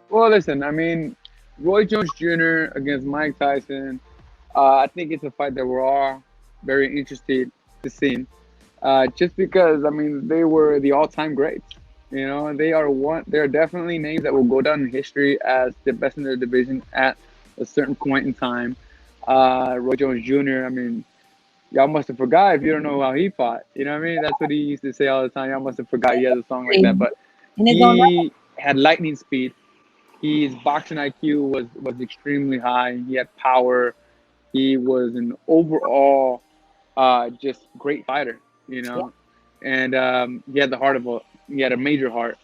Well, listen, I mean, Roy Jones Jr. against Mike Tyson. I think it's a fight that we're all very interested to see. Just because I mean they were the all-time greats. You know, they are one. They are definitely names that will go down in history as the best in their division at a certain point in time. Roy Jones Jr. I mean, y'all must have forgot if you don't know how he fought. You know what I mean? That's what he used to say all the time. Y'all must have forgot he has a song like that. In But his own right. he had lightning speed. His boxing IQ was extremely high. He had power. He was an overall just great fighter, you Yeah. know, and he had the heart of a he had a major heart.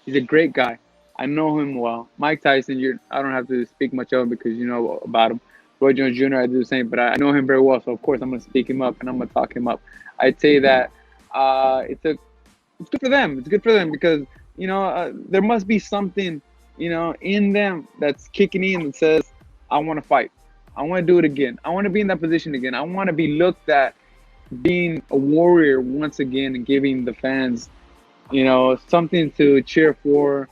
He's a great guy. I know him well. Mike Tyson, I don't have to speak much of him because you know about him. Roy Jones Jr. I do the same, but I know him very well, so of course I'm gonna speak him up and I'm gonna talk him up. I'd say that it's good for them. It's good for them because you know there must be something in them that's kicking in that says I want to fight. I want to do it again. I want to be in that position again. I want to be looked at being a warrior once again and giving the fans, something to cheer for,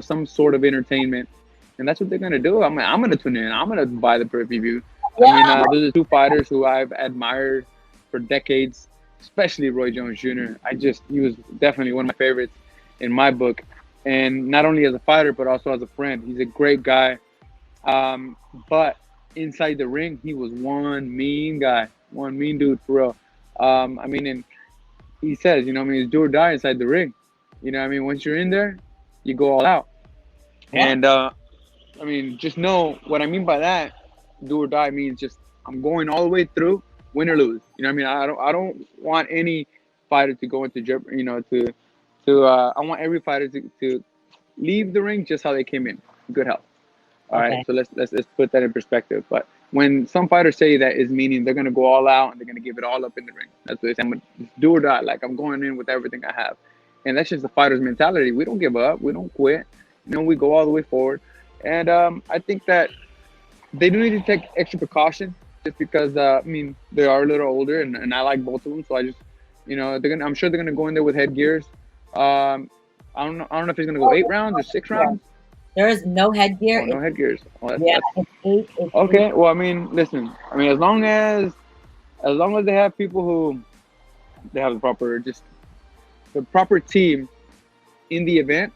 some sort of entertainment. And that's what they're gonna do. I'm gonna tune in. I'm gonna buy the pay-per-view. I mean, Yeah. those are two fighters who I've admired for decades, especially Roy Jones Jr. He was definitely one of my favorites in my book, and not only as a fighter but also as a friend. He's a great guy. But inside the ring, he was one mean guy, one mean dude for real. I mean, and he says, I mean, it's do or die inside the ring. I mean, once you're in there, you go all out. Yeah. And I mean, just know what I mean by that. Do or die means just I'm going all the way through, win or lose. You know what I mean? I don't want any fighter to go into jeopardy. I want every fighter to leave the ring just how they came in, good health. All right, Okay. so let's put that in perspective. But when some fighters say that, is meaning they're gonna go all out and they're gonna give it all up in the ring. That's what they say. I'm gonna just do or die. Like I'm going in with everything I have, and that's just the fighter's mentality. We don't give up. We don't quit. We go all the way forward. And I think that they do need to take extra precaution, just because I mean they are a little older, and I like both of them. So I just, I'm sure they're gonna go in there with headgears. I don't know if he's gonna go Oh, 8 rounds or 6 rounds. there is no headgear. Oh, no headgears. Oh, Yeah, that's it's eight. It's eight. okay. Well, I mean, listen. I mean, as long as they have people who they have the proper team in the event,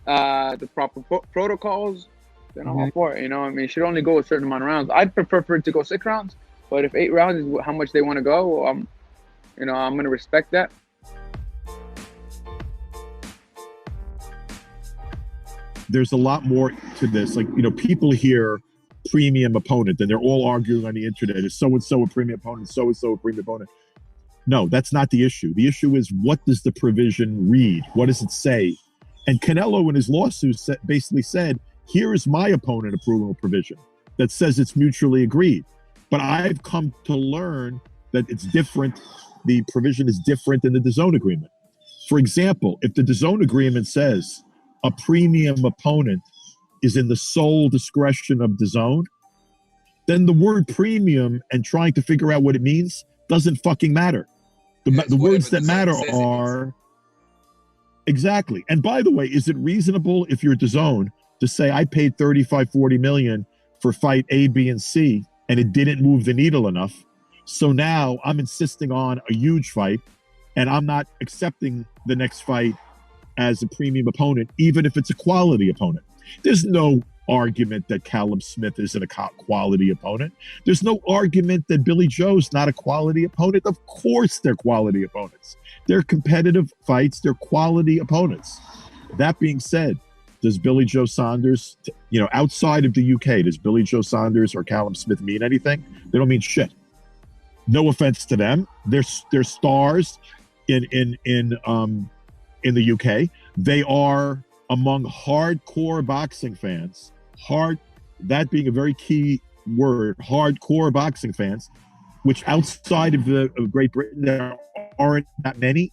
the proper protocols, then I'm all Mhm. for it. I mean, it should only go a certain amount of rounds. I'd prefer for it to go 6 rounds, but if 8 rounds is how much they want to go, well, I'm gonna respect that. There's a lot more to this. Like, people hear premium opponent and they're all arguing on the internet. Is so and so a premium opponent? So and so a premium opponent? No, that's not the issue. The issue is, what does the provision read? What does it say? And Canelo in his lawsuit basically said, here is my opponent approval provision that says it's mutually agreed. But I've come to learn that it's different. The provision is different in the DAZN agreement. For example, if the DAZN agreement says a premium opponent is in the sole discretion of DAZN, then the word premium and trying to figure out what it means doesn't fucking matter. The words that matter are exactly. And by the way, is it reasonable if you're DAZN to say I paid 35, 40 million for fight A, B, and C, and it didn't move the needle enough? So now I'm insisting on a huge fight, and I'm not accepting the next fight as a premium opponent, even if it's a quality opponent. There's no argument that Callum Smith isn't a quality opponent. There's no argument that Billy Joe's not a quality opponent. Of course they're quality opponents. They're competitive fights. They're quality opponents. That being said, does Billy Joe Saunders, outside of the UK, does Billy Joe Saunders or Callum Smith mean anything? They don't mean shit. No offense to them. They're stars in the UK. They are among hardcore boxing fans. That being a very key word, hardcore boxing fans, which outside of Great Britain, there aren't that many.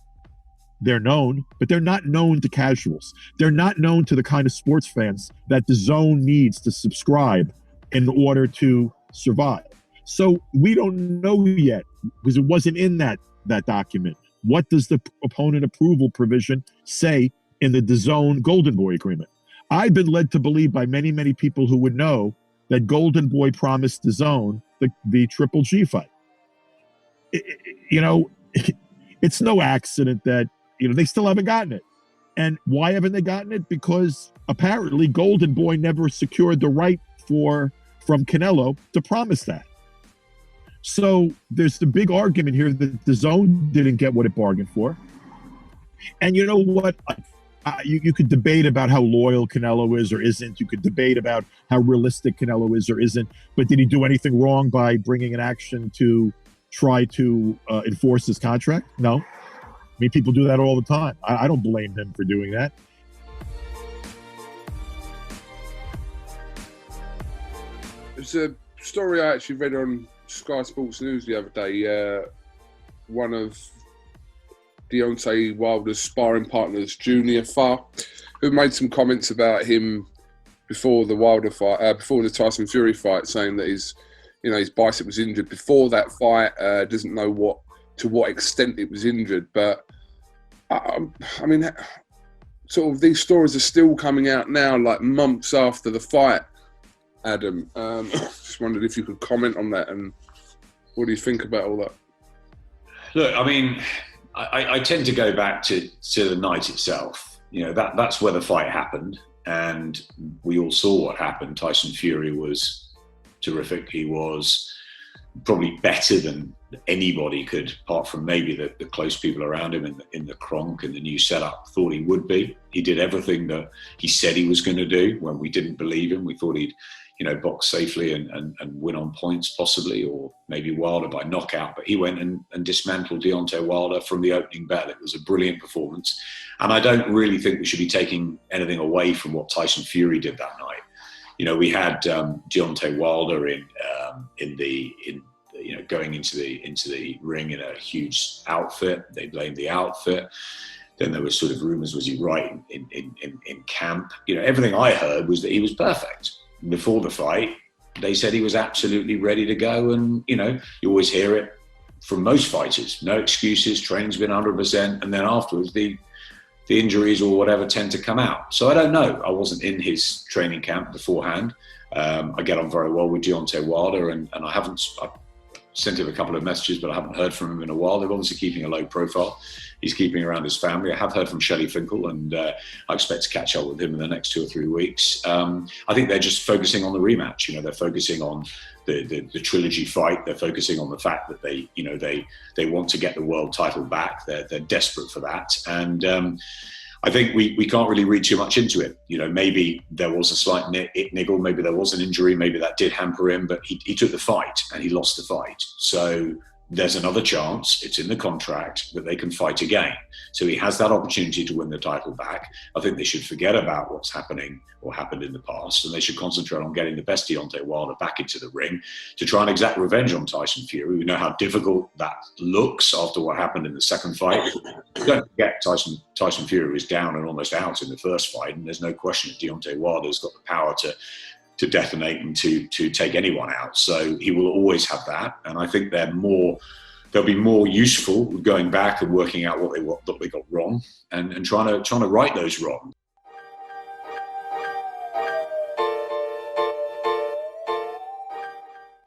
They're known, but they're not known to casuals. They're not known to the kind of sports fans that DAZN needs to subscribe in order to survive. So we don't know yet, because it wasn't in that document. What does the opponent approval provision say in the DAZN Golden Boy agreement? I've been led to believe by many, many people who would know that Golden Boy promised DAZN the Triple G fight. You know, it's no accident that, you know, they still haven't gotten it. And why haven't they gotten it? Because apparently Golden Boy never secured the right from Canelo to promise that. So there's the big argument here that DAZN didn't get what it bargained for. And you know what? You could debate about how loyal Canelo is or isn't. You could debate about how realistic Canelo is or isn't. But did he do anything wrong by bringing an action to try to enforce his contract? No. I mean, people do that all the time. I don't blame him for doing that. There's a story I actually read on Sky Sports News the other day. One of Deontay Wilder's sparring partners, Junior Farr, who made some comments about him before the Wilder fight, before the Tyson Fury fight, saying that his bicep was injured before that fight. Doesn't know to what extent it was injured, but I mean, sort of these stories are still coming out now, like months after the fight. Adam, just wondered if you could comment on that, and what do you think about all that? Look, I mean, I tend to go back to the night itself. You know, that's where the fight happened, and we all saw what happened. Tyson Fury was terrific. He was probably better than anybody could, apart from maybe the close people around him in the Kronk and the new setup, thought he would be. He did everything that he said he was going to do when we didn't believe him. We thought he'd, box safely and win on points possibly, or maybe Wilder by knockout. But he went and dismantled Deontay Wilder from the opening bell. It was a brilliant performance. And I don't really think we should be taking anything away from what Tyson Fury did that night. You know, we had Deontay Wilder going into the ring in a huge outfit. They blamed the outfit. Then there was sort of rumors, was he right in camp? You know, everything I heard was that he was perfect. Before the fight, they said he was absolutely ready to go. And, you always hear it from most fighters. No excuses, training's been 100%. And then afterwards, the injuries or whatever tend to come out. So I don't know. I wasn't in his training camp beforehand. I get on very well with Deontay Wilder, and I've sent him a couple of messages, but I haven't heard from him in a while. They're obviously keeping a low profile. He's keeping around his family. I have heard from Shelley Finkel, and I expect to catch up with him in the next 2 or 3 weeks. I think they're just focusing on the rematch. They're focusing on the trilogy fight. They're focusing on the fact that they want to get the world title back. They're desperate for that. And I think we can't really read too much into it. Maybe there was a slight niggle, maybe there was an injury, maybe that did hamper him, but he took the fight and he lost the fight. So there's another chance, it's in the contract, that they can fight again. So he has that opportunity to win the title back. I think they should forget about what's happening or happened in the past, and they should concentrate on getting the best Deontay Wilder back into the ring to try and exact revenge on Tyson Fury. We know how difficult that looks after what happened in the second fight. Don't forget, Tyson Fury was down and almost out in the first fight, and there's no question that Deontay Wilder's got the power to detonate and to take anyone out. So he will always have that. And I think they'll be more useful going back and working out what they got wrong and trying to right those wrongs.